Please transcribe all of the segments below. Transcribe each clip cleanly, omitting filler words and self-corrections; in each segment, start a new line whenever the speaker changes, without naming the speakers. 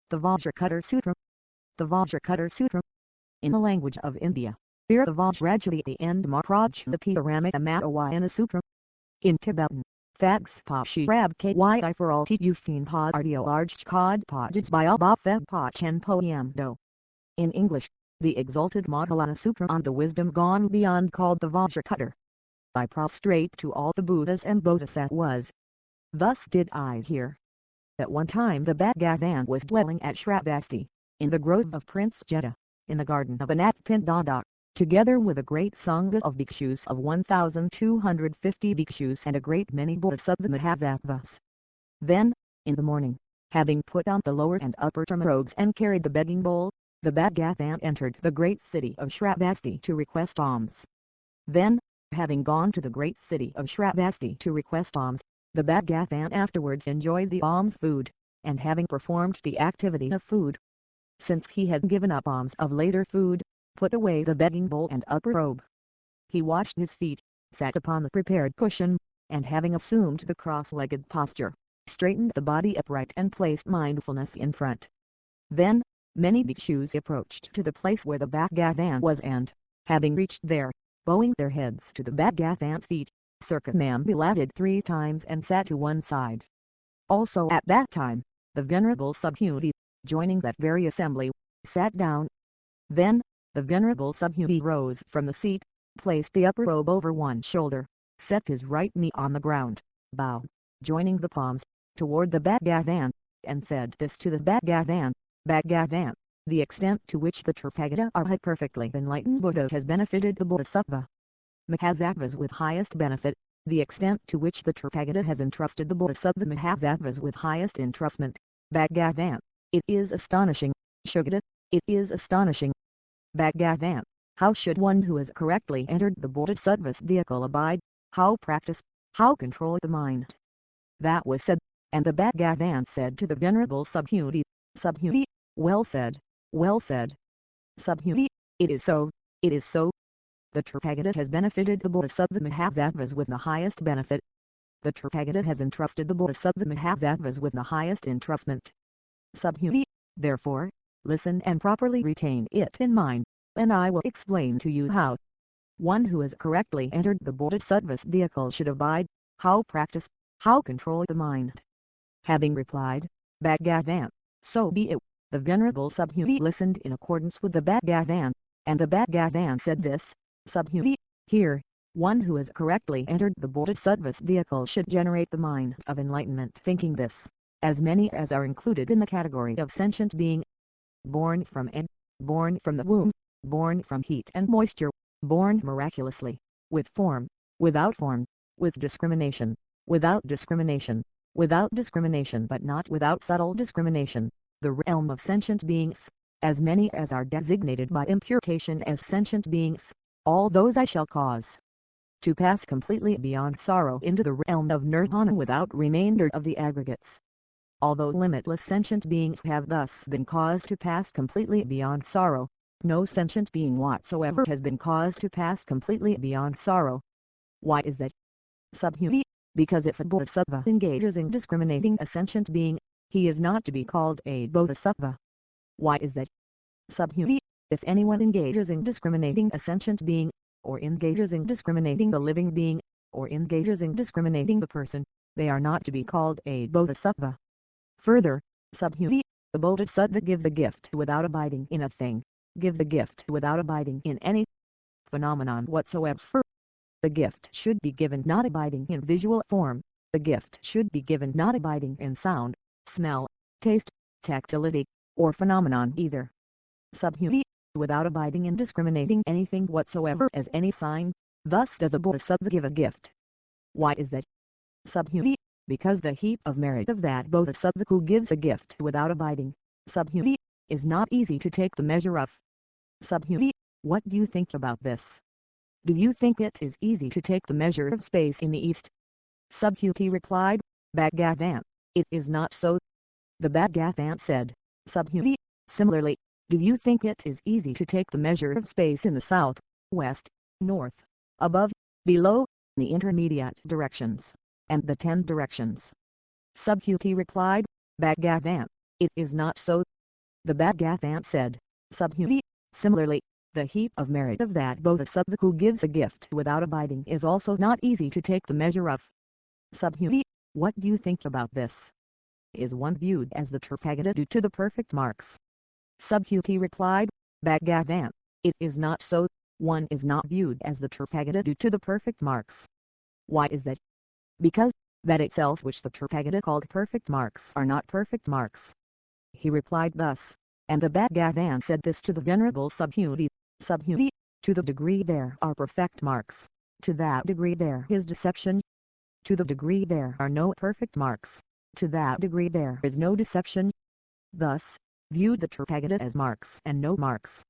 The Vajra Sutra. The Vajra Sutra. In the language of India, the Vajrajati and Maharajapati Ramayana Sutra. In Tibetan, Fags Pashi Rab Kyi for all Tufin Pod Ardio Large Cod Podges by Abafeb Pachen Poem Do. In English, the exalted Mahayana Sutra on the wisdom gone beyond called the Vajra. I prostrate to all the Buddhas and Bodhisattvas. Thus did I hear. At one time the Bhagavan was dwelling at Shravasti, in the grove of Prince Jeta, in the garden of Anathapindada, together with a great sangha of bhikshus of 1,250 bhikshus and a great many bodhisattva mahasattvas. Then, in the morning, having put on the lower and upper robes and carried the begging bowl, the Bhagavan entered the great city of Shravasti to request alms. Then, having gone to the great city of Shravasti to request alms, the Bhagavan afterwards enjoyed the alms food, and having performed the activity of food, since he had given up alms of later food, put away the begging bowl and upper robe. He washed his feet, sat upon the prepared cushion, and having assumed the cross-legged posture, straightened the body upright and placed mindfulness in front. Then, many bhikshus approached to the place where the Bhagavan was and, having reached there, bowing their heads to the Bhagavan's feet, circumambulated 3 times and sat to one side. Also at that time, the Venerable Subhuti, joining that very assembly, sat down. Then, the Venerable Subhuti rose from the seat, placed the upper robe over one shoulder, set his right knee on the ground, bowed, joining the palms, toward the Bhagavan, and said this to the Bhagavan: Bhagavan, the extent to which the Tathagata Arhat perfectly enlightened Buddha has benefited the Bodhisattva Mahasattvas with highest benefit, the extent to which the Tathagata has entrusted the Bodhisattva Mahasattvas with highest entrustment, Bhagavan, it is astonishing. Shugata, it is astonishing. Bhagavan, how should one who has correctly entered the Bodhisattva's vehicle abide, how practice, how control the mind? That was said, and the Bhagavan said to the Venerable Subhuti, Subhuti, well said, well said. Subhuti, it is so, it is so. The Tathagata has benefited the Bodhisattva Mahasattvas with the highest benefit. The Tathagata has entrusted the Bodhisattva Mahasattvas with the highest entrustment. Subhuti, therefore, listen and properly retain it in mind, and I will explain to you how. One who has correctly entered the Bodhisattva's vehicle should abide, how practice, how control the mind. Having replied, Bhagavan, so be it, the Venerable Subhuti listened in accordance with the Bhagavan, and the Bhagavan said this: Subhuti, hear, one who has correctly entered the Bodhisattva's vehicle should generate the mind of enlightenment thinking this, as many as are included in the category of sentient being, born from egg, born from the womb, born from heat and moisture, born miraculously, with form, without form, with discrimination, without discrimination, without discrimination but not without subtle discrimination, the realm of sentient beings, as many as are designated by imputation as sentient beings, all those I shall cause to pass completely beyond sorrow into the realm of nirvana without remainder of the aggregates. Although limitless sentient beings have thus been caused to pass completely beyond sorrow, no sentient being whatsoever has been caused to pass completely beyond sorrow. Why is that? Subhuti, because if a bodhisattva engages in discriminating a sentient being, he is not to be called a bodhisattva. Why is that? Subhuti, if anyone engages in discriminating a sentient being, or engages in discriminating the living being, or engages in discriminating the person, they are not to be called a bodhisattva. Further, Subhuti, the bodhisattva gives a gift without abiding in a thing, gives a gift without abiding in any phenomenon whatsoever. The gift should be given not abiding in visual form, the gift should be given not abiding in sound, smell, taste, tactility, or phenomenon either. Subhuti, without abiding in discriminating anything whatsoever as any sign, thus does a bodhisattva give a gift. Why is that? Subhuti, because the heap of merit of that bodhisattva who gives a gift without abiding, Subhuti, is not easy to take the measure of. Subhuti, what do you think about this? Do you think it is easy to take the measure of space in the east? Subhuti replied, Bhagavan, it is not so. The Bhagavan said, Subhuti, similarly, do you think it is easy to take the measure of space in the south, west, north, above, below, the intermediate directions, and the 10 directions? Subhuti replied, Bhagavan, it is not so. The Bhagavatam said, Subhuti, similarly, the heap of merit of that bodhisattva who gives a gift without abiding is also not easy to take the measure of. Subhuti, what do you think about this? Is one viewed as the Tathagata due to the perfect marks? Subhuti replied, Bhagavan, it is not so, one is not viewed as the Tathagata due to the perfect marks. Why is that? Because, that itself which the Tathagata called perfect marks are not perfect marks. He replied thus, and the Bhagavan said this to the Venerable Subhuti, Subhuti, to the degree there are perfect marks, to that degree there is deception. To the degree there are no perfect marks, to that degree there is no deception. Thus, viewed the Tathagata as marks and no marks.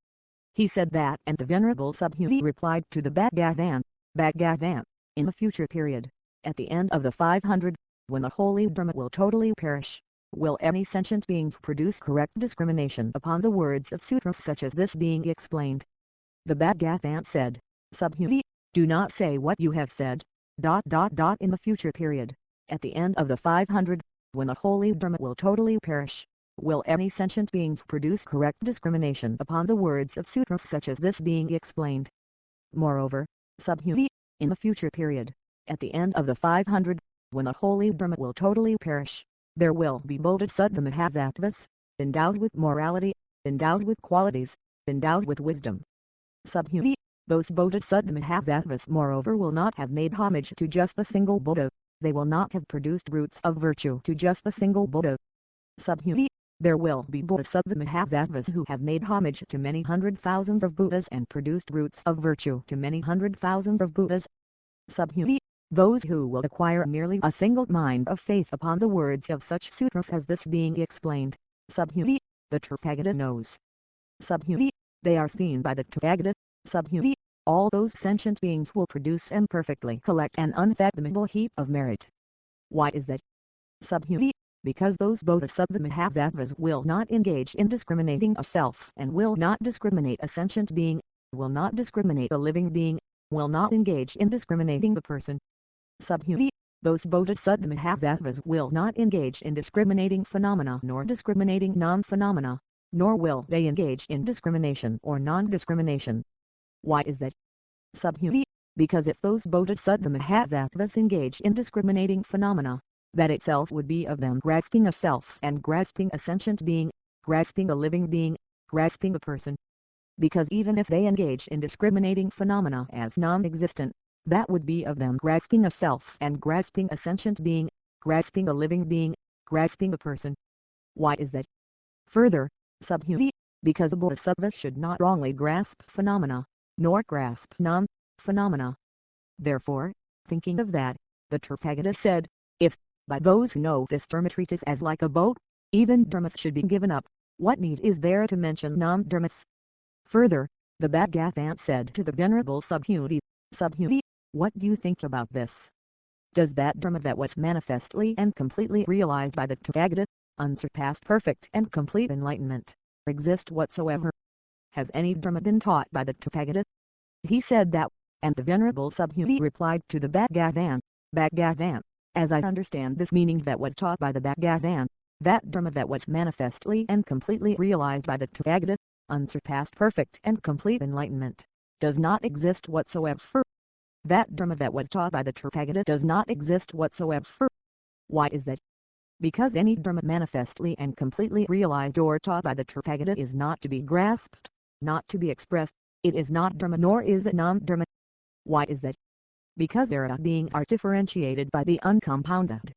He said that, and the Venerable Subhuti replied to the Bhagavan, Bhagavan, in the future period, at the end of the 500, when the holy Dharma will totally perish, will any sentient beings produce correct discrimination upon the words of sutras such as this being explained? The Bhagavan said, Subhuti, do not say what you have said, ... in the future period, at the end of the 500, when the holy Dharma will totally perish, will any sentient beings produce correct discrimination upon the words of sutras such as this being explained? Moreover, Subhuti, in the future period, at the end of the 500, when the holy Dharma will totally perish, there will be bodhisattva mahasattvas, endowed with morality, endowed with qualities, endowed with wisdom. Subhuti, those bodhisattva mahasattvas moreover will not have made homage to just the single Buddha, they will not have produced roots of virtue to just the single Buddha. Subhuti, there will be bodhisattva mahasattvas who have made homage to many hundred thousands of Buddhas and produced roots of virtue to many hundred thousands of Buddhas. Subhuti, those who will acquire merely a single mind of faith upon the words of such sutras as this being explained, Subhuti, the Tathagata knows. Subhuti, they are seen by the Tathagata. Subhuti, all those sentient beings will produce and perfectly collect an unfathomable heap of merit. Why is that? Subhuti, because those bodhisattva mahasattvas will not engage in discriminating a self and will not discriminate a sentient being, will not discriminate a living being, will not engage in discriminating the person. Subhuti, those bodhisattva mahasattvas will not engage in discriminating phenomena nor discriminating non-phenomena, nor will they engage in discrimination or non-discrimination. Why is that? Subhuti, because if those bodhisattva mahasattvas engage in discriminating phenomena, that itself would be of them grasping a self and grasping a sentient being, grasping a living being, grasping a person. Because even if they engage in discriminating phenomena as non-existent, that would be of them grasping a self and grasping a sentient being, grasping a living being, grasping a person. Why is that? Further, Subhuti, because a bodhisattva should not wrongly grasp phenomena, nor grasp non-phenomena. Therefore, thinking of that, the Tathagata said, if, by those who know this dharma treatise as like a boat, even dharmas should be given up, what need is there to mention non-dharmas? Further, the Bhagavan said to the Venerable Subhuti, Subhuti, what do you think about this? Does that dharma that was manifestly and completely realized by the Tathagata, unsurpassed perfect and complete enlightenment, exist whatsoever? Has any dharma been taught by the Tathagata? He said that, and the Venerable Subhuti replied to the Bhagavan, Bhagavan, as I understand this meaning that was taught by the Bhagavan, that dharma that was manifestly and completely realized by the Tathagata, unsurpassed perfect and complete enlightenment, does not exist whatsoever. That dharma that was taught by the Tathagata does not exist whatsoever. Why is that? Because any dharma manifestly and completely realized or taught by the Tathagata is not to be grasped, not to be expressed, it is not dharma nor is it non-dharma. Why is that? Because era beings are differentiated by the uncompounded.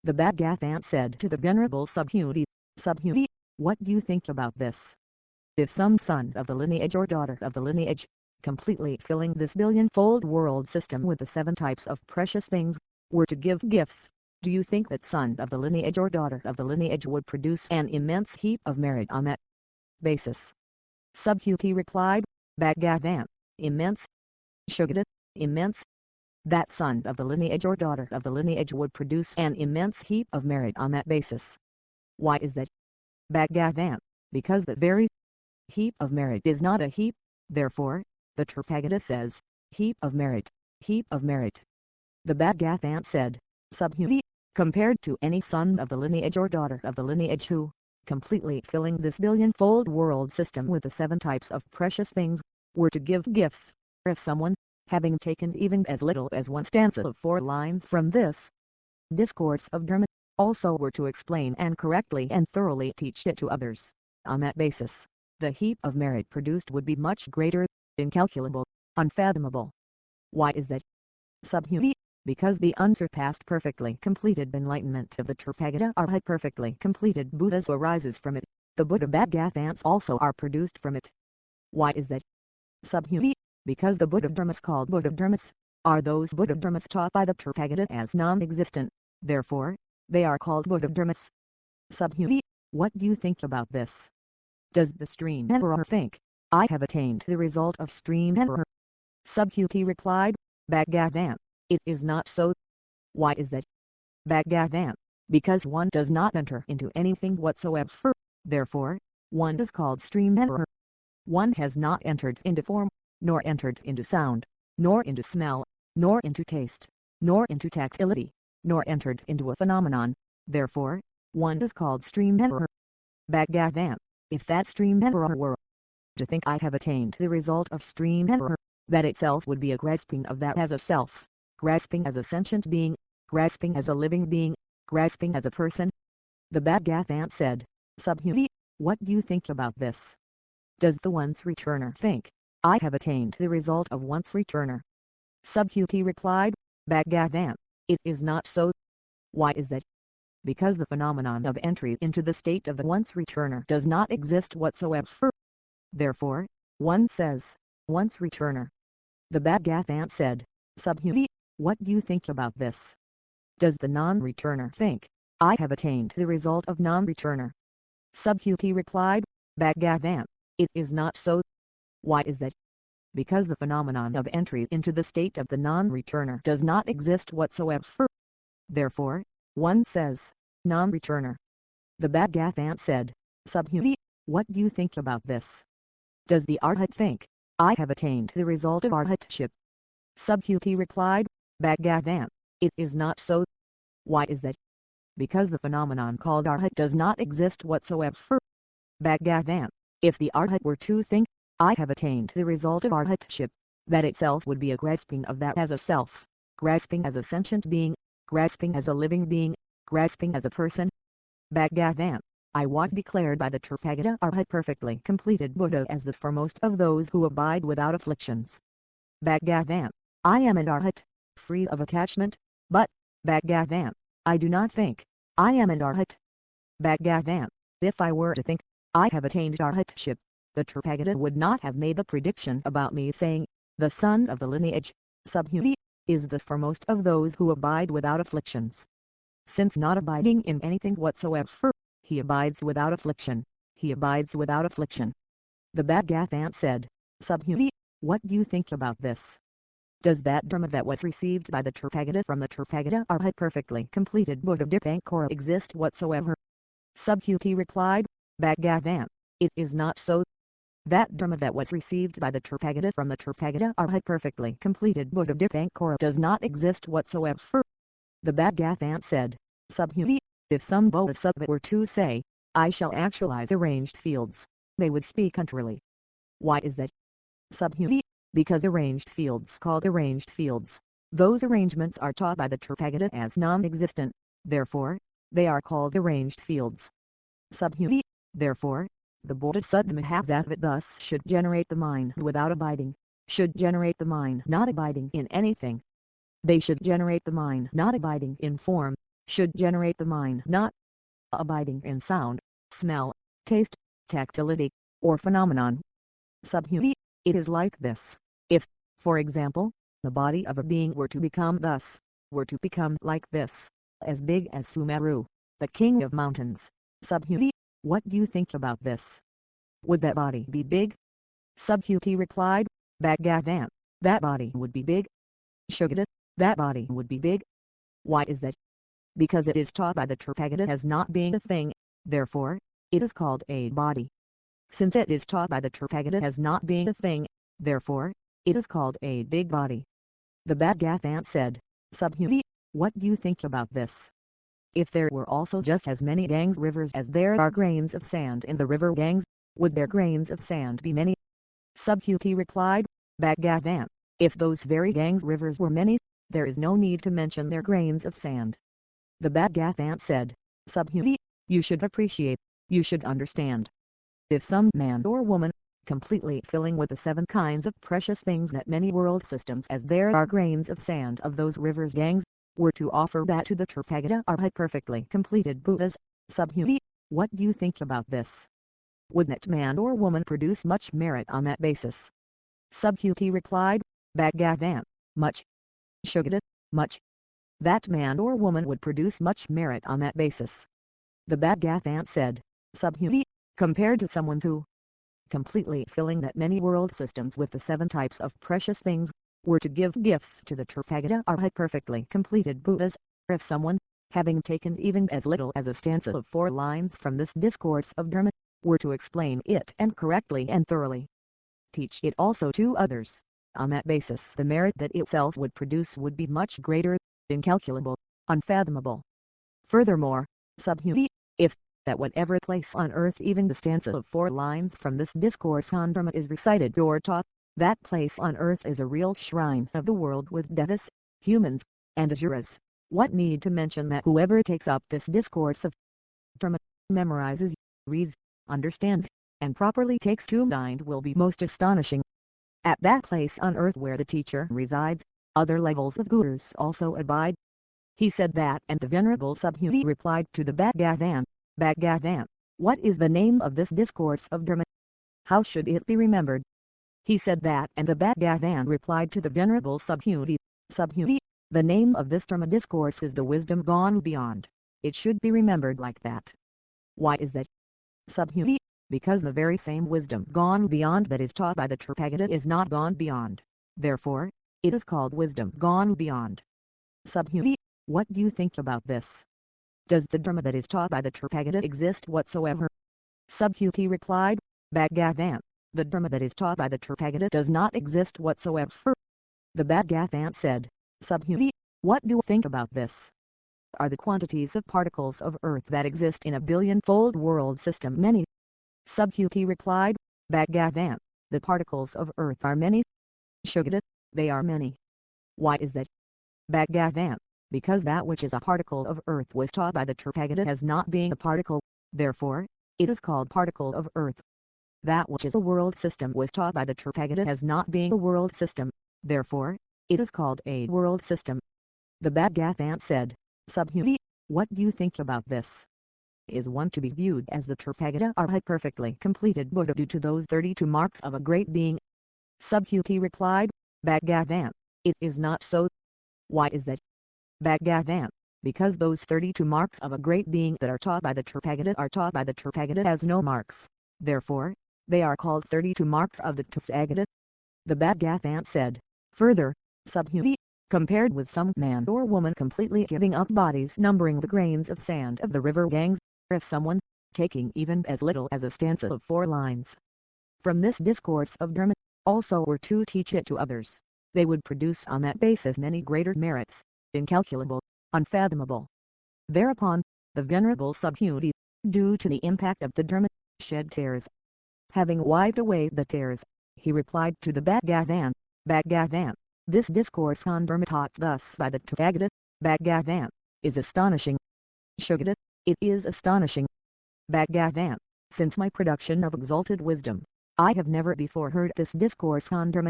The Bhagavan said to the Venerable Subhuti, Subhuti, what do you think about this? If some son of the lineage or daughter of the lineage, completely filling this billion-fold world system with the 7 types of precious things, were to give gifts, do you think that son of the lineage or daughter of the lineage would produce an immense heap of merit on that basis? Subhuti replied, Bhagavan, immense. Shugata, immense. That son of the lineage or daughter of the lineage would produce an immense heap of merit on that basis. Why is that? Bhagavan, because the very heap of merit is not a heap, therefore, the Tathagata says, heap of merit, heap of merit. The Bhagavan said, Subhuti, compared to any son of the lineage or daughter of the lineage who, completely filling this billion-fold world system with the 7 types of precious things, were to give gifts. If someone, having taken even as little as one stanza of 4 lines from this discourse of Dharma, also were to explain and correctly and thoroughly teach it to others, on that basis, the heap of merit produced would be much greater, incalculable, unfathomable. Why is that? Subhuti, because the unsurpassed perfectly completed enlightenment of the Tathagata Arhat perfectly completed Buddhas arises from it, the Buddha Bhagavants also are produced from it. Why is that? Subhuti, because the Buddha Dharmas called Buddha Dharmas, are those Buddha Dharmas taught by the Tathagata as non-existent, therefore, they are called Buddha Dharmas. Subhuti, what do you think about this? Does the stream emperor think, I have attained the result of stream emperor? Subhuti replied, Bhagavan, it is not so. Why is that? Bhagavan, because one does not enter into anything whatsoever, therefore, one is called stream emperor. One has not entered into form, nor entered into sound, nor into smell, nor into taste, nor into tactility, nor entered into a phenomenon, therefore, one is called stream emperor. Bhagavan, if that stream emperor were to think I have attained the result of stream emperor, that itself would be a grasping of that as a self, grasping as a sentient being, grasping as a living being, grasping as a person. The Bhagavant said, Subhuti, what do you think about this? Does the once returner think, I have attained the result of once returner? Subhuti replied, Bhagavant, it is not so. Why is that? Because the phenomenon of entry into the state of the once returner does not exist whatsoever. Therefore, one says, once returner. The Bhagavant said, Subhuti, what do you think about this? Does the non-returner think, I have attained the result of non-returner? Subhuti replied, Bhagavant, it is not so. Why is that? Because the phenomenon of entry into the state of the non-returner does not exist whatsoever. Therefore, one says, non-returner. The Bhagavant said, Subhuti, what do you think about this? Does the Arhat think, I have attained the result of Arhatship? Subhuti replied, Bhagavant, it is not so. Why is that? Because the phenomenon called Arhat does not exist whatsoever. Bhagavant, if the Arhat were to think, I have attained the result of Arhatship, that itself would be a grasping of that as a self, grasping as a sentient being, grasping as a living being, grasping as a person. Bhagavant, I was declared by the Tathagata Arhat perfectly completed Buddha as the foremost of those who abide without afflictions. Bhagavant, I am an Arhat, free of attachment, but, Bhagavant, I do not think, I am an Arhat. Bhagavant, if I were to think, I have attained Arhatship, the Tathagata would not have made the prediction about me saying, the son of the lineage, Subhuti, is the foremost of those who abide without afflictions. Since not abiding in anything whatsoever, he abides without affliction, he abides without affliction. The Bhagavant said, Subhuti, what do you think about this? Does that Dharma that was received by the Tathagata from the Tathagata Arhat perfectly completed Buddha Dipankara exist whatsoever? Subhuti replied, Bhagavant, it is not so. That Dharma that was received by the Tathagata from the Tathagata Arhat perfectly completed Buddha Dipankara does not exist whatsoever. The Bhagavant said, Subhuti, if some bodhisattva were to say, I shall actualize arranged fields, they would speak contrarily. Why is that? Subhuti, because arranged fields called arranged fields, those arrangements are taught by the Tathagata as non-existent, therefore, they are called arranged fields. Subhuti, therefore, the bodhisattva Mahasattva thus should generate the mind without abiding, should generate the mind not abiding in anything. They should generate the mind not abiding in form, should generate the mind not abiding in sound, smell, taste, tactility, or phenomenon. Subhuti, it is like this. If, for example, the body of a being were to become thus, were to become like this, as big as Sumeru, the king of mountains, Subhuti, what do you think about this? Would that body be big? Subhuti replied, Bhagavant, that body would be big. Shugata, that body would be big. Why is that? Because it is taught by the Tathagata as not being a thing, therefore, it is called a body. Since it is taught by the Tathagata as not being a thing, therefore, it is called a big body. The Bhagavant said, Subhuti, what do you think about this? If there were also just as many Ganges rivers as there are grains of sand in the river Ganges, would their grains of sand be many? Subhuti replied, Bhagavan, if those very Ganges rivers were many, there is no need to mention their grains of sand. The Bhagavan said, Subhuti, you should appreciate, you should understand. If some man or woman, completely filling with the 7 kinds of precious things that many world systems as there are grains of sand of those rivers Ganges, were to offer that to the Tathagata Arhat perfectly completed Buddhas, Subhuti, what do you think about this? Would that man or woman produce much merit on that basis? Subhuti replied, Bhagavan, much. Shugata, much. That man or woman would produce much merit on that basis. The Bhagavan said, Subhuti, compared to someone who, completely filling that many world systems with the 7 types of precious things, were to give gifts to the Tathagata Arhat perfectly completed Buddhas, if someone, having taken even as little as a stanza of 4 lines from this discourse of Dharma, were to explain it and correctly and thoroughly teach it also to others, on that basis the merit that itself would produce would be much greater, incalculable, unfathomable. Furthermore, Subhuti, if, at whatever place on earth even the stanza of 4 lines from this discourse on Dharma is recited or taught, that place on earth is a real shrine of the world with devas, humans, and asuras. What need to mention that whoever takes up this discourse of Dharma, memorizes, reads, understands, and properly takes to mind will be most astonishing. At that place on earth where the teacher resides, other levels of gurus also abide. He said that, and the Venerable Subhuti replied to the Bhagavan, Bhagavan, what is the name of this discourse of Dharma? How should it be remembered? He said that, and the Bhagavan replied to the Venerable Subhuti, Subhuti, the name of this Dharma discourse is the wisdom gone beyond. It should be remembered like that. Why is that? Subhuti, because the very same wisdom gone beyond that is taught by the Tathagata is not gone beyond. Therefore, it is called wisdom gone beyond. Subhuti, what do you think about this? Does the Dharma that is taught by the Tathagata exist whatsoever? Subhuti replied, Bhagavan, the Dharma that is taught by the Tathagata does not exist whatsoever. The Bhagavan said, Subhuti, what do you think about this? Are the quantities of particles of earth that exist in a billion-fold world system many? Subhuti replied, Bhagavan, the particles of earth are many. Shugata, they are many. Why is that? Bhagavan, because that which is a particle of earth was taught by the Tathagata as not being a particle, therefore, it is called particle of earth. That which is a world system was taught by the Tathagata as not being a world system, therefore, it is called a world system. The Bhagavan said, Subhuti, what do you think about this? Is one to be viewed as the Tathagata Arhat perfectly completed Buddha due to those 32 marks of a great being? Subhuti replied, Bhagavan, it is not so. Why is that? Bhagavan, because those 32 marks of a great being that are taught by the Tathagata are taught by the Tathagata as no marks, therefore, they are called 32 marks of the Tathagata. The Bhagavan said, further, Subhuti, compared with some man or woman completely giving up bodies numbering the grains of sand of the river Ganges, if someone, taking even as little as a stanza of 4 lines from this discourse of Dharma, also were to teach it to others, they would produce on that basis many greater merits, incalculable, unfathomable. Thereupon, the Venerable Subhuti, due to the impact of the Dharma, shed tears. Having wiped away the tears, he replied to the Bhagavan, Bhagavan, this discourse on Dharma taught thus by the Tathagata, Bhagavan, is astonishing. Shugata, it is astonishing. Bhagavan, since my production of exalted wisdom, I have never before heard this discourse on Dharma.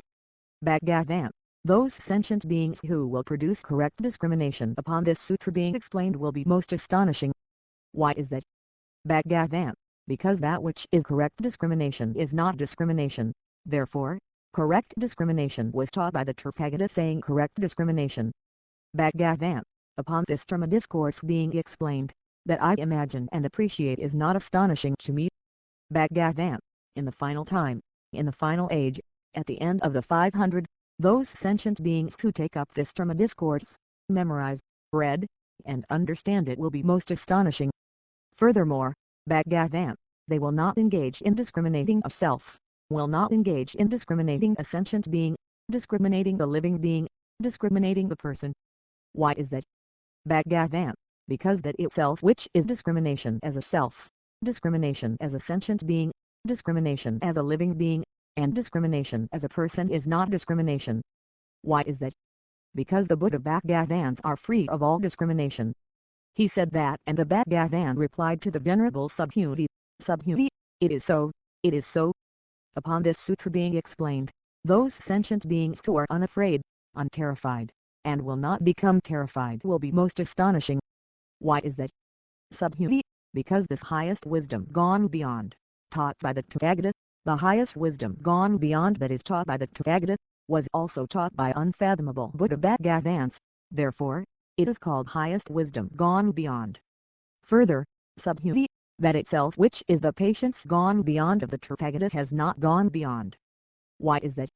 Bhagavan, those sentient beings who will produce correct discrimination upon this sutra being explained will be most astonishing. Why is that? Bhagavan, because that which is correct discrimination is not discrimination, therefore, correct discrimination was taught by the Tathagata saying correct discrimination. Bhagavan, upon this Dharma discourse being explained, that I imagine and appreciate is not astonishing to me. Bhagavan, in the final time, in the final age, at the end of the 500, those sentient beings who take up this Dharma discourse, memorize, read, and understand it will be most astonishing. Furthermore, Bhagavan, they will not engage in discriminating a self, will not engage in discriminating a sentient being, discriminating the living being, discriminating the person. Why is that? Bhagavan, because that itself which is discrimination as a self, discrimination as a sentient being, discrimination as a living being, and discrimination as a person is not discrimination. Why is that? Because the Buddha Bhagavans are free of all discrimination. He said that, and the Bhagavan replied to the Venerable Subhuti, Subhuti, it is so, it is so. Upon this sutra being explained, those sentient beings who are unafraid, unterrified, and will not become terrified will be most astonishing. Why is that? Subhuti, because this highest wisdom gone beyond, taught by the Tathagata, the highest wisdom gone beyond that is taught by the Tathagata, was also taught by unfathomable Buddha Bhagavans, therefore, it is called highest wisdom gone beyond. Further, Subhuti, that itself which is the patience gone beyond of the Tathagata has not gone beyond. Why is that?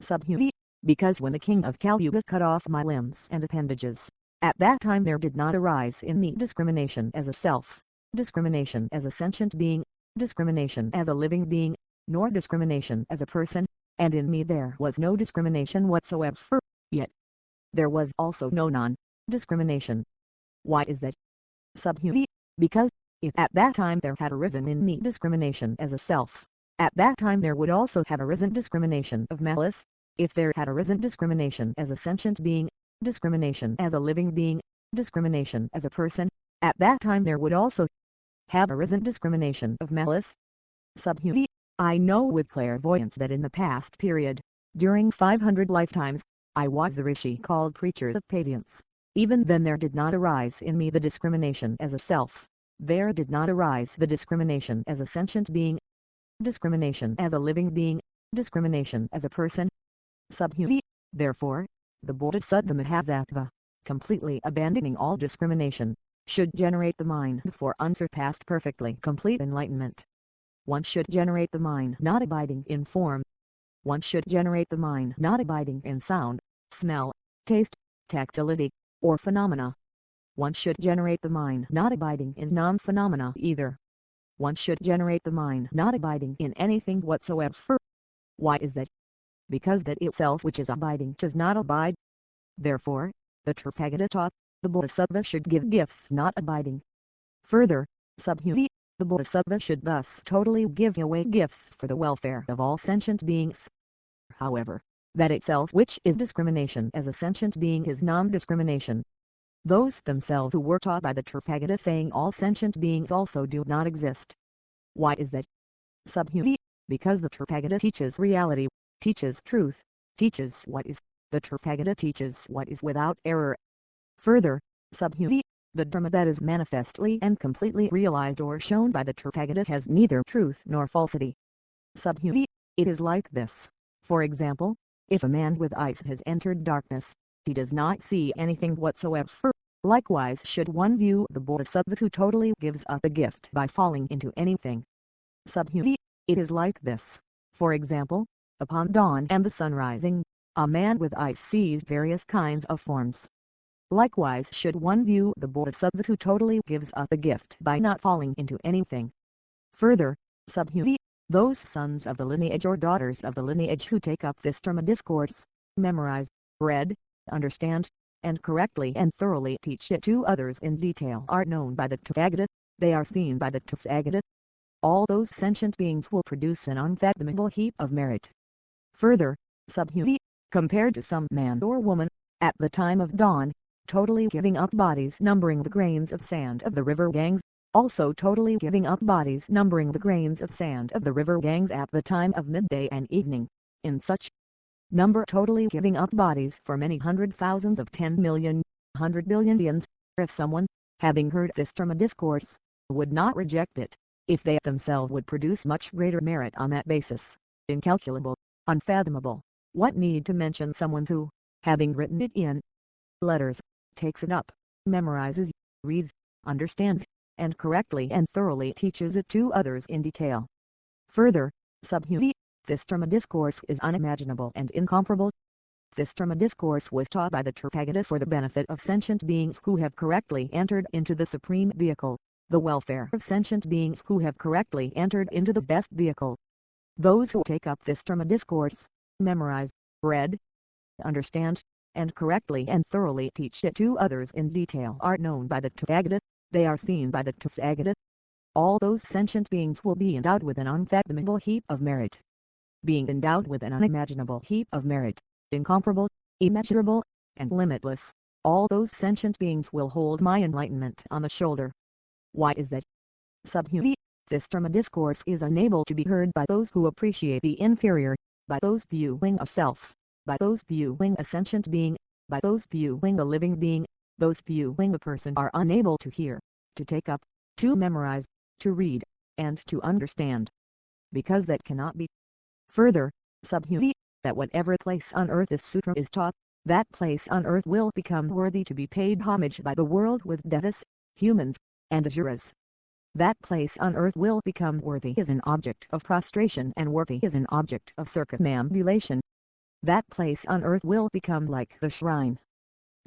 Subhuti, because when the king of Kali Yuga cut off my limbs and appendages, at that time there did not arise in me discrimination as a self, discrimination as a sentient being, discrimination as a living being, nor discrimination as a person, and in me there was no discrimination whatsoever, yet there was also no non-discrimination. Why is that? Subhuti, because, if at that time there had arisen in me discrimination as a self, at that time there would also have arisen discrimination of malice. If there had arisen discrimination as a sentient being, discrimination as a living being, discrimination as a person, at that time there would also have arisen discrimination of malice. Subhuti, I know with clairvoyance that in the past period, during 500 lifetimes, I was the rishi called preacher of patience. Even then there did not arise in me the discrimination as a self, there did not arise the discrimination as a sentient being, discrimination as a living being, discrimination as a person. Subhuti, therefore, the Bodhisattva Mahasattva, completely abandoning all discrimination, should generate the mind for unsurpassed perfectly complete enlightenment. One should generate the mind not abiding in form. One should generate the mind not abiding in sound, smell, taste, tactility, or phenomena. One should generate the mind not abiding in non-phenomena either. One should generate the mind not abiding in anything whatsoever. Why is that? Because that itself which is abiding does not abide. Therefore, the Tathagata taught, the Bodhisattva should give gifts not abiding. Further, Subhuti, the Bodhisattva should thus totally give away gifts for the welfare of all sentient beings. However, that itself which is discrimination as a sentient being is non-discrimination. Those themselves who were taught by the Tathagata saying all sentient beings also do not exist. Why is that? Subhuti, because the Tathagata teaches reality, teaches truth, teaches what is, the Tathagata teaches what is without error. Further, Subhuti, the Dharma that is manifestly and completely realized or shown by the Tathagata has neither truth nor falsity. Subhuti, it is like this. For example, if a man with eyes has entered darkness, he does not see anything whatsoever. Likewise should one view the Bodhisattva who totally gives up a gift by falling into anything. Subhuti, it is like this. For example, upon dawn and the sun rising, a man with eyes sees various kinds of forms. Likewise should one view the Bodhisattva who totally gives up a gift by not falling into anything. Further, Subhuti, those sons of the lineage or daughters of the lineage who take up this Dharma discourse, memorize, read, understand, and correctly and thoroughly teach it to others in detail are known by the Tathagata, they are seen by the Tathagata. All those sentient beings will produce an unfathomable heap of merit. Further, Subhuti, compared to some man or woman, at the time of dawn, totally giving up bodies numbering the grains of sand of the river Ganges, also totally giving up bodies numbering the grains of sand of the river Ganges at the time of midday and evening, in such number totally giving up bodies for many hundred thousands of 10 million, 100 billion beings. If someone, having heard this Dharma discourse, would not reject it, if they themselves would produce much greater merit on that basis, incalculable, unfathomable, what need to mention someone who, having written it in letters, takes it up, memorizes, reads, understands, and correctly and thoroughly teaches it to others in detail. Further, Subhuti, this Dharma discourse is unimaginable and incomparable. This Dharma discourse was taught by the Tathagata for the benefit of sentient beings who have correctly entered into the supreme vehicle, the welfare of sentient beings who have correctly entered into the best vehicle. Those who take up this Dharma discourse, memorize, read, understand, and correctly and thoroughly teach it to others in detail are known by the Tathagata, they are seen by the Tathagata. All those sentient beings will be endowed with an unfathomable heap of merit. Being endowed with an unimaginable heap of merit, incomparable, immeasurable, and limitless, all those sentient beings will hold my enlightenment on the shoulder. Why is that? Subhuti, this Dharma discourse is unable to be heard by those who appreciate the inferior, by those viewing a self, by those viewing a sentient being, by those viewing a living being, those viewing a person are unable to hear, to take up, to memorize, to read, and to understand. Because that cannot be. Further, Subhuti, that whatever place on earth this sutra is taught, that place on earth will become worthy to be paid homage by the world with devas, humans, and asuras. That place on earth will become worthy as an object of prostration and worthy as an object of circumambulation. That place on earth will become like the shrine.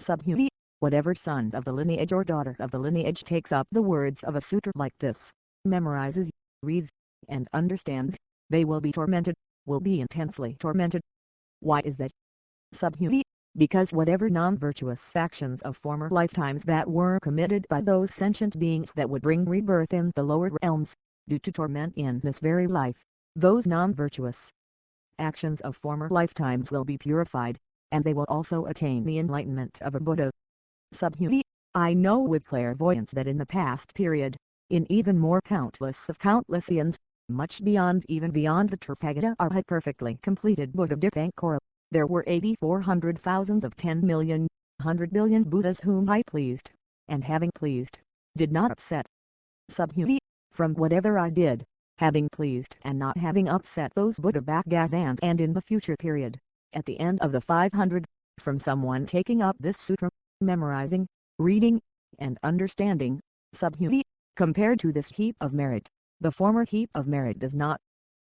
Subhuti, whatever son of the lineage or daughter of the lineage takes up the words of a sutra like this, memorizes, reads, and understands, they will be tormented, will be intensely tormented. Why is that? Subhuti, because whatever non-virtuous actions of former lifetimes that were committed by those sentient beings that would bring rebirth in the lower realms, due to torment in this very life, those non-virtuous actions of former lifetimes will be purified, and they will also attain the enlightenment of a Buddha. Subhuti, I know with clairvoyance that in the past period, in even more countless of countless eons, much beyond even beyond the Tathagata or had perfectly completed Buddha Dipankara, there were 8400,000 of 10 million, 100 billion Buddhas whom I pleased, and having pleased, did not upset. Subhuti, from whatever I did, having pleased and not having upset those Buddha Bhagavans, and in the future period, at the end of the 500, from someone taking up this sutra, memorizing, reading, and understanding, Subhuti, compared to this heap of merit, the former heap of merit does not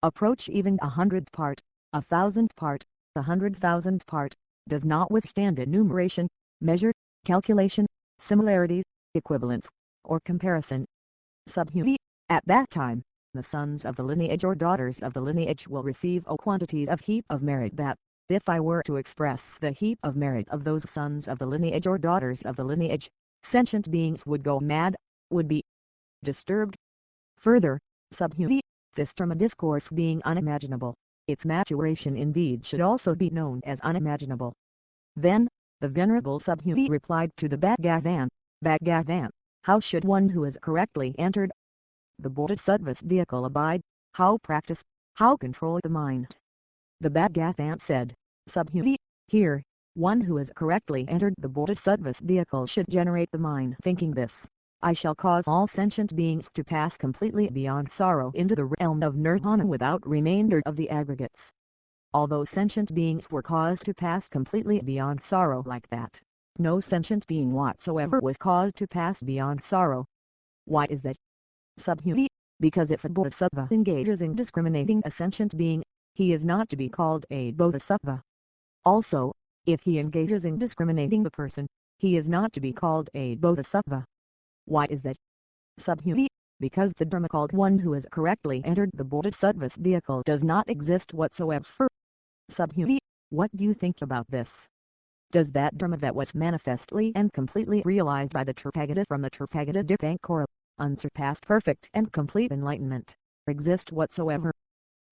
approach even 100th part, 1,000th part, 100,000th part, does not withstand enumeration, measure, calculation, similarities, equivalence, or comparison. Subhuti, at that time, the sons of the lineage or daughters of the lineage will receive a quantity of heap of merit that, if I were to express the heap of merit of those sons of the lineage or daughters of the lineage, sentient beings would go mad, would be disturbed. Further, Subhuti, this Dharma discourse being unimaginable, its maturation indeed should also be known as unimaginable. Then, the Venerable Subhuti replied to the Bhagavan, Bhagavan, how should one who has correctly entered the Bodhisattva's vehicle abide, how practice, how control the mind? The Bhagavan said, Subhuti, here, one who has correctly entered the Bodhisattva's vehicle should generate the mind thinking this: I shall cause all sentient beings to pass completely beyond sorrow into the realm of nirvana without remainder of the aggregates. Although sentient beings were caused to pass completely beyond sorrow like that, no sentient being whatsoever was caused to pass beyond sorrow. Why is that? Subhuti, because if a bodhisattva engages in discriminating a sentient being, he is not to be called a bodhisattva. Also, if he engages in discriminating the person, he is not to be called a bodhisattva. Why is that? Subhuti, because the Dharma called one who has correctly entered the Bodhisattva's vehicle does not exist whatsoever. Subhuti, what do you think about this? Does that Dharma that was manifestly and completely realized by the Tathagata from the Tathagata Dipankara, unsurpassed perfect and complete enlightenment, exist whatsoever?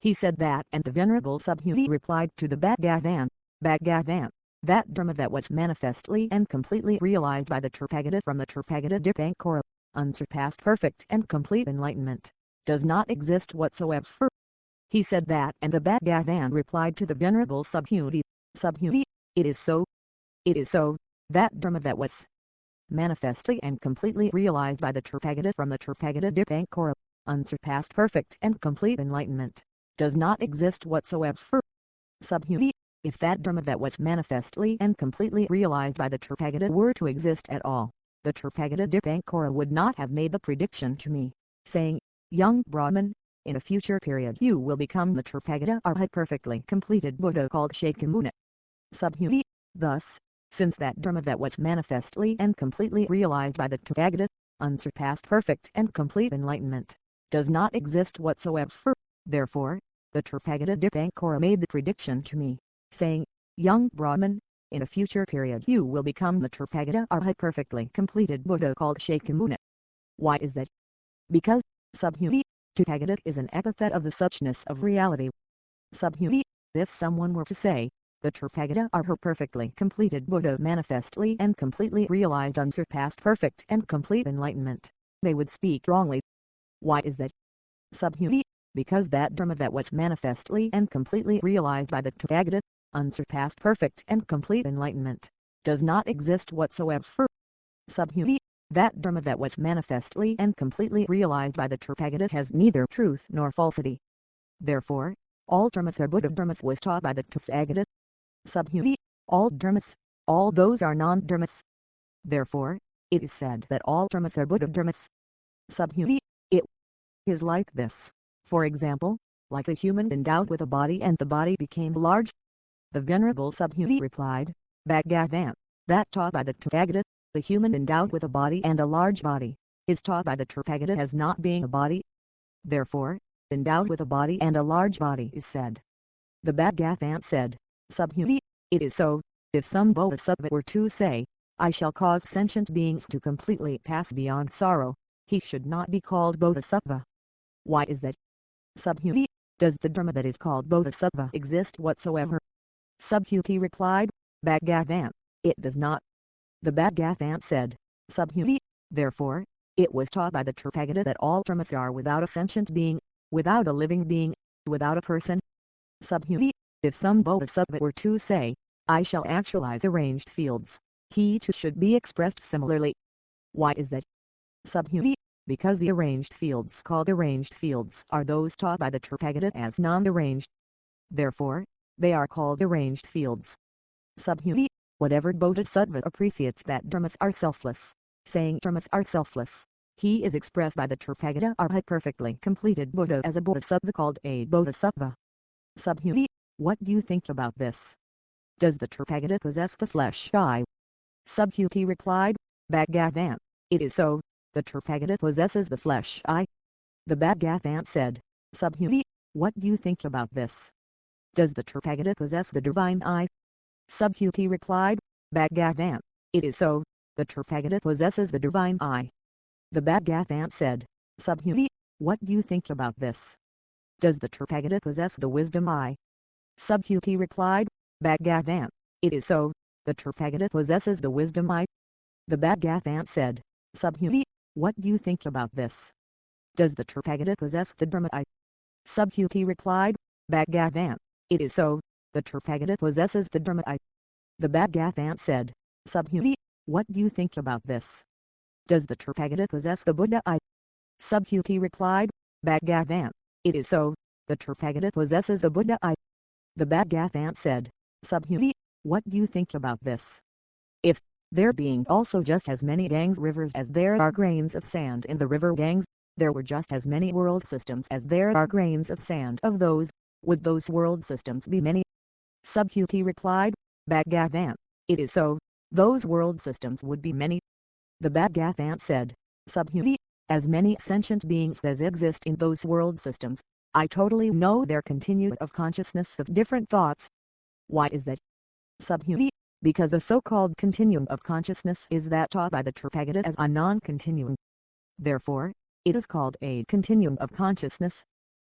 He said that, and the Venerable Subhuti replied to the Bhagavan, Bhagavan, that Dharma that was manifestly and completely realized by the Tathagata from the Tathagata Dipankara, unsurpassed perfect and complete enlightenment, does not exist whatsoever. He said that, and the Bhagavan replied to the Venerable Subhuti, Subhuti, it is so. It is so, that Dharma that was manifestly and completely realized by the Tathagata from the Tathagata Dipankara, unsurpassed perfect and complete enlightenment, does not exist whatsoever. Subhuti, if that Dharma that was manifestly and completely realized by the Tathagata were to exist at all, the Tathagata Dipankara would not have made the prediction to me, saying, young Brahman, in a future period you will become the Tathagata Arhat perfectly completed Buddha called Shakyamuni. Subhuti, thus, since that Dharma that was manifestly and completely realized by the Tathagata, unsurpassed perfect and complete enlightenment, does not exist whatsoever, therefore, the Tathagata Dipankara made the prediction to me, saying, young Brahman, In a future period you will become the Tathagata Arhat perfectly completed Buddha called Shakyamuni. Why is that? Because, Subhuti, Tathagata is an epithet of the suchness of reality. Subhuti, if someone were to say, the Tathagata are her perfectly completed Buddha manifestly and completely realized unsurpassed perfect and complete enlightenment, they would speak wrongly. Why is that? Subhuti, because that Dharma that was manifestly and completely realized by the Tathagata, unsurpassed perfect and complete enlightenment, does not exist whatsoever. Subhuti, that Dharma that was manifestly and completely realized by the Tathagata has neither truth nor falsity. Therefore, all dharmas are Buddha dharmas was taught by the Tathagata. Subhuti, all dharmas, all those are non-dharmas. Therefore, it is said that all dharmas are Buddha dharmas. Subhuti, it is like this. For example, like a human endowed with a body and the body became large. The Venerable Subhuti replied, Bhagavan, that taught by the Tathagata, the human endowed with a body and a large body, is taught by the Tathagata as not being a body. Therefore, endowed with a body and a large body is said. The Bhagavan said, Subhuti, it is so, if some bodhisattva were to say, I shall cause sentient beings to completely pass beyond sorrow, he should not be called bodhisattva. Why is that? Subhuti, does the dharma that is called bodhisattva exist whatsoever? Subhuti replied, Bhagavan, it does not. The Bhagavan said, Subhuti, therefore, it was taught by the Tathagata that all dharmas are without a sentient being, without a living being, without a person. Subhuti, if some bodhisattva were to say, I shall actualize arranged fields, he too should be expressed similarly. Why is that? Subhuti, because the arranged fields called arranged fields are those taught by the Tathagata as non-arranged. Therefore, they are called arranged fields. Subhuti, whatever bodhisattva appreciates that dharmas are selfless, saying dharmas are selfless, he is expressed by the Tathagata Arhat perfectly completed Buddha as a bodhisattva called a bodhisattva. Subhuti, what do you think about this? Does the Tathagata possess the flesh eye? Subhuti replied, Bhagavan, it is so, the Tathagata possesses the flesh eye. The Bhagavan said, Subhuti, what do you think about this? Does the Tathagata possess the divine eye? Subhuti replied, Bhagavan, it is so, the Tathagata possesses the divine eye. The Bhagavan said, Subhuti, what do you think about this? Does the Tathagata possess the wisdom eye? Subhuti replied, Bhagavan, it is so, the Tathagata possesses the wisdom eye. The Bhagavan said, Subhuti, what do you think about this? Does the Tathagata possess the Dharma eye? Subhuti replied, Bhagavan, it is so, the Tathagata possesses the Dharma eye. The Bhagavan said, Subhuti, what do you think about this? Does the Tathagata possess the Buddha eye? Subhuti replied, Bhagavan, it is so, the Tathagata possesses the Buddha eye. The Bhagavan said, Subhuti, what do you think about this? If, there being also just as many Ganges rivers as there are grains of sand in the river Ganges, there were just as many world systems as there are grains of sand of those, would those world systems be many? Subhuti replied, Bhagavan, it is so, those world systems would be many. The Bhagavan said, Subhuti, as many sentient beings as exist in those world systems, I totally know their continuum of consciousness of different thoughts. Why is that? Subhuti, because a so-called continuum of consciousness is that taught by the Tathagata as a non-continuum. Therefore, it is called a continuum of consciousness.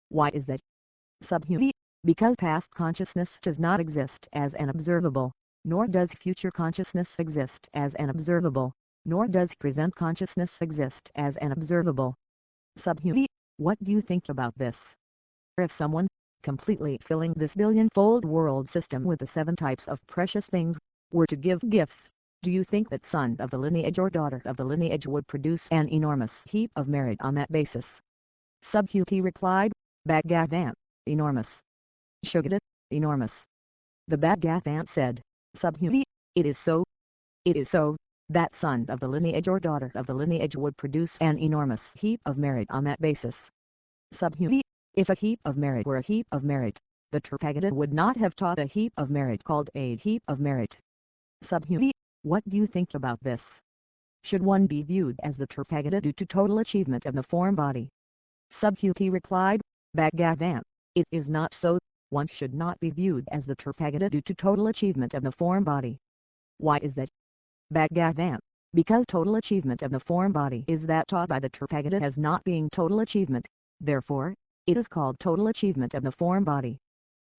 Why is that? Subhuti, because past consciousness does not exist as an observable, nor does future consciousness exist as an observable, nor does present consciousness exist as an observable. Subhuti, what do you think about this? If someone, completely filling this billion-fold world system with the 7 types of precious things, were to give gifts, do you think that son of the lineage or daughter of the lineage would produce an enormous heap of merit on that basis? Subhuti replied, Bhagavan, enormous. Shugata, enormous. The Bhagavan said, Subhuti, it is so. It is so, that son of the lineage or daughter of the lineage would produce an enormous heap of merit on that basis. Subhuti, if a heap of merit were a heap of merit, the Tathagata would not have taught a heap of merit called a heap of merit. Subhuti, what do you think about this? Should one be viewed as the Tathagata due to total achievement of the form body? Subhuti replied, Bhagavan, it is not so, one should not be viewed as the Tathagata due to total achievement of the form body. Why is that? Bhagavan. Because total achievement of the form body is that taught by the Tathagata as not being total achievement, therefore, it is called total achievement of the form body.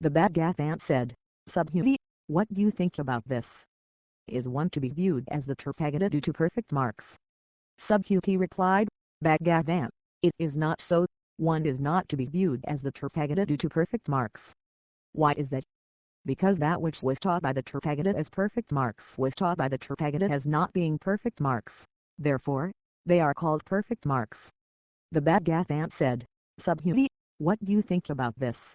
The Bhagavan said, Subhuti, what do you think about this? Is one to be viewed as the Tathagata due to perfect marks? Subhuti replied, Bhagavan, it is not so, one is not to be viewed as the Tathagata due to perfect marks. Why is that? Because that which was taught by the Tathagata as perfect marks was taught by the Tathagata as not being perfect marks, therefore, they are called perfect marks. The Bhagavan said, Subhuti, what do you think about this?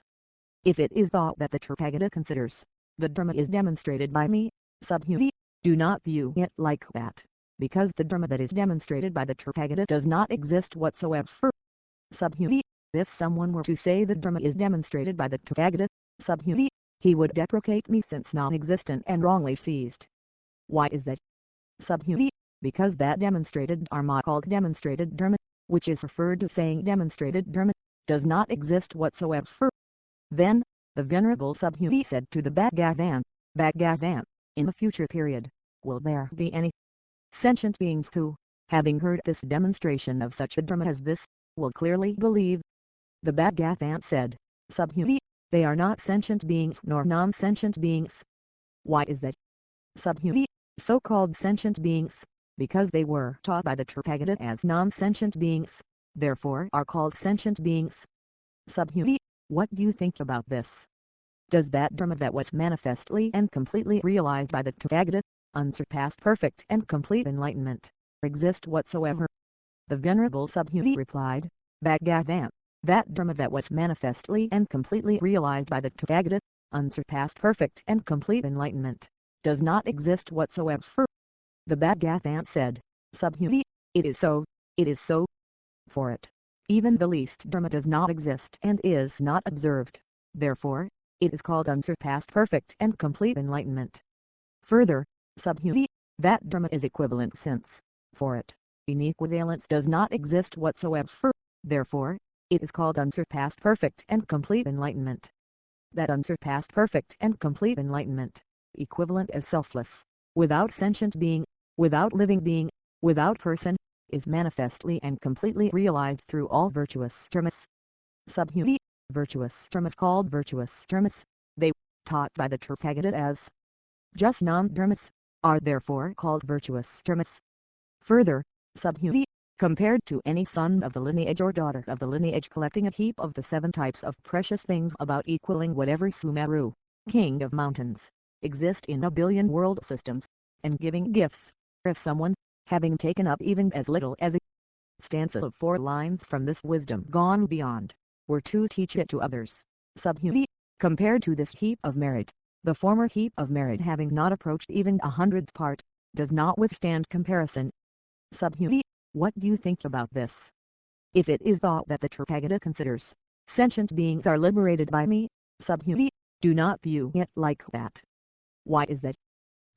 If it is thought that the Tathagata considers, the Dharma is demonstrated by me, Subhuti, do not view it like that, because the Dharma that is demonstrated by the Tathagata does not exist whatsoever. Subhuti, if someone were to say the Dharma is demonstrated by the Tathagata, Subhuti, he would deprecate me since non-existent and wrongly seized. Why is that? Subhuti, because that demonstrated Dharma called demonstrated Dharma, which is referred to saying demonstrated Dharma, does not exist whatsoever. Then, the Venerable Subhuti said to the Bhagavan, Bhagavan, in the future period, will there be any sentient beings who, having heard this demonstration of such a Dharma as this, will clearly believe? The Bhagavan said, Subhuti, they are not sentient beings nor non-sentient beings. Why is that? Subhuti, so-called sentient beings, because they were taught by the Tathagata as non-sentient beings, therefore are called sentient beings. Subhuti, what do you think about this? Does that Dharma that was manifestly and completely realized by the Tathagata, unsurpassed perfect and complete enlightenment, exist whatsoever? The Venerable Subhuti replied, Bhagavan, that Dharma that was manifestly and completely realized by the Tathagata, unsurpassed perfect and complete enlightenment, does not exist whatsoever. The Bhagavan said, Subhuti, it is so, it is so. For it, even the least Dharma does not exist and is not observed, therefore, it is called unsurpassed perfect and complete enlightenment. Further, Subhuti, that Dharma is equivalent since, for it, inequivalence does not exist whatsoever, therefore, it is called unsurpassed perfect and complete enlightenment. That unsurpassed perfect and complete enlightenment, equivalent as selfless, without sentient being, without living being, without person, is manifestly and completely realized through all virtuous dharmas. Subhuti, virtuous dharmas called virtuous dharmas, they, taught by the Tathagata as just non-dharmas, are therefore called virtuous dharmas. Further, Subhuti, compared to any son of the lineage or daughter of the lineage collecting a heap of the 7 types of precious things about equaling whatever Sumeru, king of mountains, exist in a billion world systems, and giving gifts, if someone, having taken up even as little as a stanza of 4 lines from this wisdom gone beyond, were to teach it to others, Subhuti, compared to this heap of merit, the former heap of merit having not approached even 100th part, does not withstand comparison. Subhuti, what do you think about this? If it is thought that the Tathagata considers, sentient beings are liberated by me, Subhuti, do not view it like that. Why is that?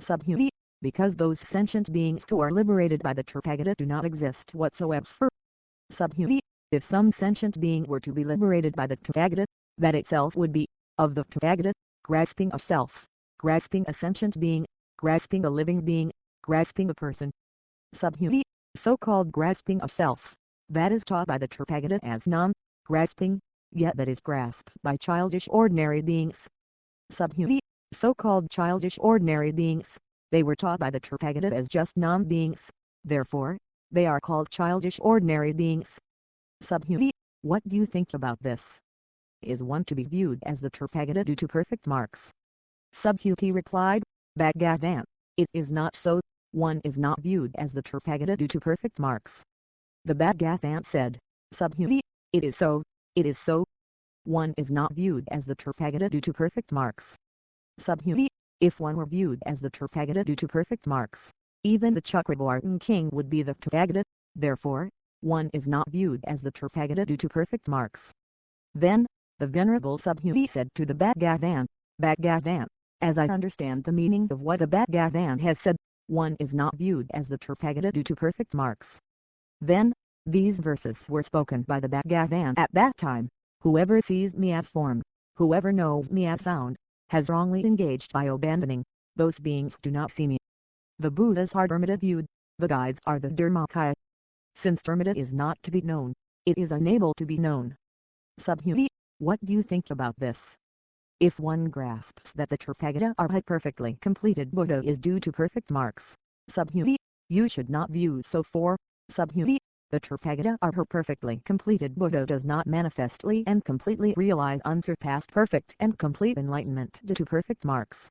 Subhuti, because those sentient beings who are liberated by the Tathagata do not exist whatsoever. Subhuti, if some sentient being were to be liberated by the Tathagata, that itself would be, of the Tathagata, grasping a self, grasping a sentient being, grasping a living being, grasping a person. Subhuti, so-called grasping of self, that is taught by the Tathagata as non-grasping, yet that is grasped by childish ordinary beings. Subhuti, so-called childish ordinary beings, they were taught by the Tathagata as just non-beings, therefore, they are called childish ordinary beings. Subhuti, what do you think about this? Is one to be viewed as the Tathagata due to perfect marks? Subhuti replied, Bhagavan, it is not so. One is not viewed as the Tathagata due to perfect marks. The Bhagavan said, Subhuti, it is so, it is so. One is not viewed as the Tathagata due to perfect marks. Subhuti, if one were viewed as the Tathagata due to perfect marks, even the Chakravartin king would be the Tathagata, therefore, one is not viewed as the Tathagata due to perfect marks. Then, the Venerable Subhuti said to the Bhagavan, Bhagavan, as I understand the meaning of what the Bhagavan has said, one is not viewed as the Tathagata due to perfect marks. Then, these verses were spoken by the Bhagavan at that time, whoever sees me as form, whoever knows me as sound, has wrongly engaged by abandoning, those beings do not see me. The Buddhas are Dharmata viewed, the guides are the Dharmakaya. Since Dharmata is not to be known, it is unable to be known. Subhuti, what do you think about this? If one grasps that the Tathagata Arhat perfectly completed Buddha is due to perfect marks, Subhuti, you should not view so for, Subhuti, the Tathagata Arhat perfectly completed Buddha does not manifestly and completely realize unsurpassed perfect and complete enlightenment due to perfect marks.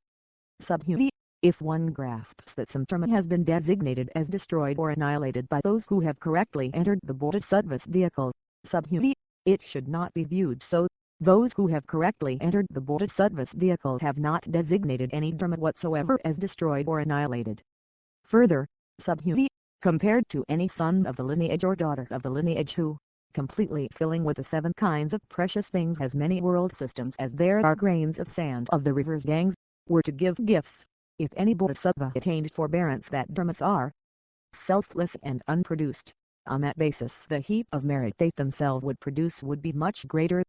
Subhuti, if one grasps that some dharma has been designated as destroyed or annihilated by those who have correctly entered the Bodhisattva's vehicle, Subhuti, it should not be viewed so. Those who have correctly entered the Bodhisattva's vehicle have not designated any dharma whatsoever as destroyed or annihilated. Further, Subhuti, compared to any son of the lineage or daughter of the lineage who, completely filling with the 7 kinds of precious things has many world systems as there are grains of sand of the river's gangs, were to give gifts, if any Bodhisattva attained forbearance that dharmas are selfless and unproduced, on that basis the heap of merit they themselves would produce would be much greater.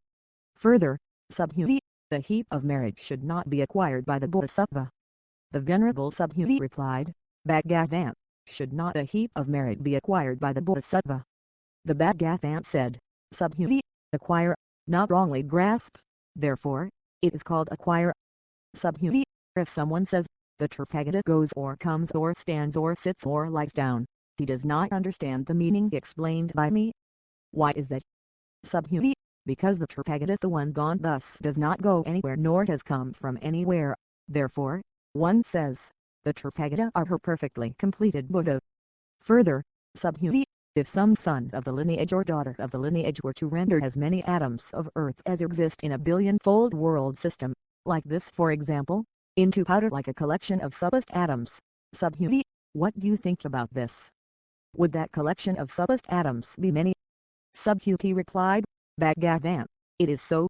Further, Subhuti, the heap of merit should not be acquired by the Bodhisattva. The Venerable Subhuti replied, Bhagavan, should not the heap of merit be acquired by the Bodhisattva? The Bhagavan said, Subhuti, acquire, not wrongly grasp, therefore, it is called acquire. Subhuti, if someone says, the Tathagata goes or comes or stands or sits or lies down, he does not understand the meaning explained by me. Why is that? Subhuti, because the Tathagata the one gone thus does not go anywhere nor has come from anywhere, therefore, one says, the Tathagata are her perfectly completed Buddha. Further, Subhuti, if some son of the lineage or daughter of the lineage were to render as many atoms of earth as exist in a billion-fold world system, like this for example, into powder like a collection of subust atoms, Subhuti, what do you think about this? Would that collection of subust atoms be many? Subhuti replied, Bhagavan, it is so.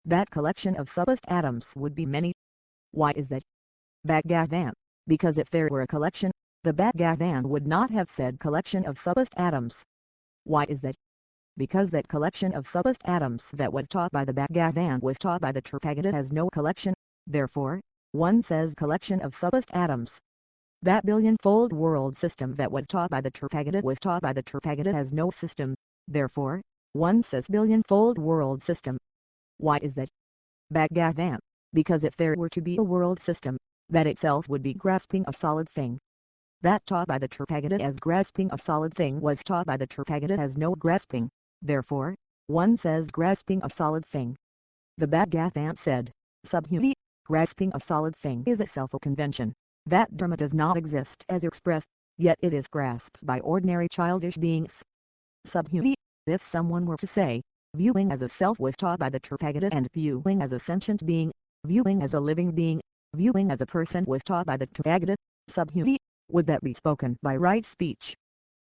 That collection of subust atoms would be many. Why is that? Bhagavan, because if there were a collection, the Bhagavan would not have said collection of subust atoms. Why is that? Because that collection of subust atoms that was taught by the Bhagavan was taught by the Tathagata has no collection, therefore, one says collection of subust atoms. That billion-fold world system that was taught by the Tathagata was taught by the Tathagata has no system, therefore, one says billion-fold world system. Why is that? Bhagavan, because if there were to be a world system, that itself would be grasping a solid thing. That taught by the Tathagata as grasping a solid thing was taught by the Tathagata as no grasping, therefore, one says grasping a solid thing. The Bhagavan said, Subhuti, grasping a solid thing is itself a convention. That dharma does not exist as expressed, yet it is grasped by ordinary childish beings. Subhuti, if someone were to say, viewing as a self was taught by the Tathagata and viewing as a sentient being, viewing as a living being, viewing as a person was taught by the Tathagata, Subhuti, would that be spoken by right speech?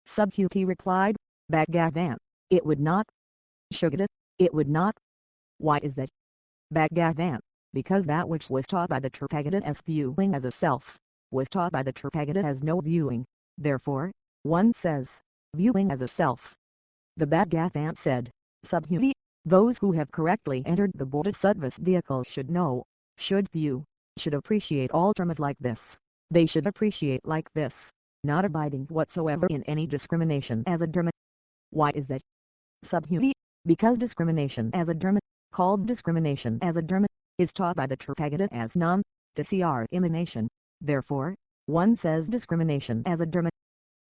Subhuti replied, Bhagavan, it would not. Shugata, it would not. Why is that? Bhagavan, because that which was taught by the Tathagata as viewing as a self, was taught by the Tathagata as no viewing, therefore, one says, viewing as a self. The Bhagavan said, Subhuti, those who have correctly entered the Bodhisattva's vehicle should know, should view, should appreciate all dharmas like this. They should appreciate like this, not abiding whatsoever in any discrimination as a dharma. Why is that? Subhuti, because discrimination as a dharma, called discrimination as a dharma, is taught by the Tathagata as nam, to see our emanation, therefore, one says discrimination as a dharma.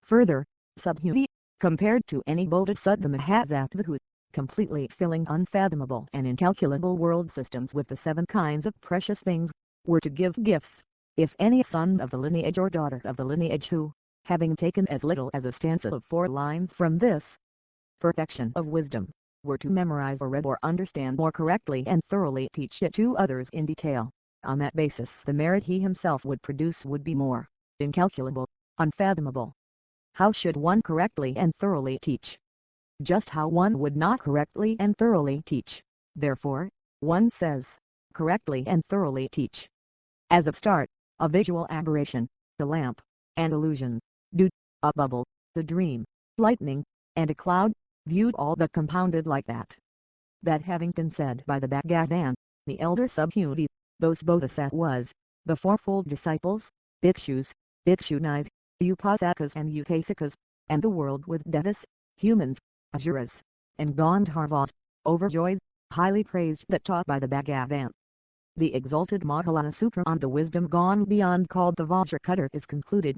Further, Subhuti, compared to any Bodhisattva Mahasattva who, completely filling unfathomable and incalculable world systems with the 7 kinds of precious things, were to give gifts, if any son of the lineage or daughter of the lineage who, having taken as little as a stanza of 4 lines from this perfection of wisdom, were to memorize or read or understand more correctly and thoroughly teach it to others in detail, on that basis the merit he himself would produce would be more incalculable, unfathomable. How should one correctly and thoroughly teach? Just how one would not correctly and thoroughly teach, therefore, one says, correctly and thoroughly teach. As a start, a visual aberration, a lamp, an illusion, dew, a bubble, the dream, lightning, and a cloud, viewed all but compounded like that. That having been said by the Bhagavan, the elder Subhuti, those bodhisattvas, the fourfold disciples, bhikshus, Bhikshunis, Upasakas and Upasikas, and the world with devas, humans, asuras, and Gandharvas, overjoyed, highly praised that taught by the Bhagavan. The exalted Mahayana Sutra on the wisdom gone beyond called the Vajra cutter is concluded.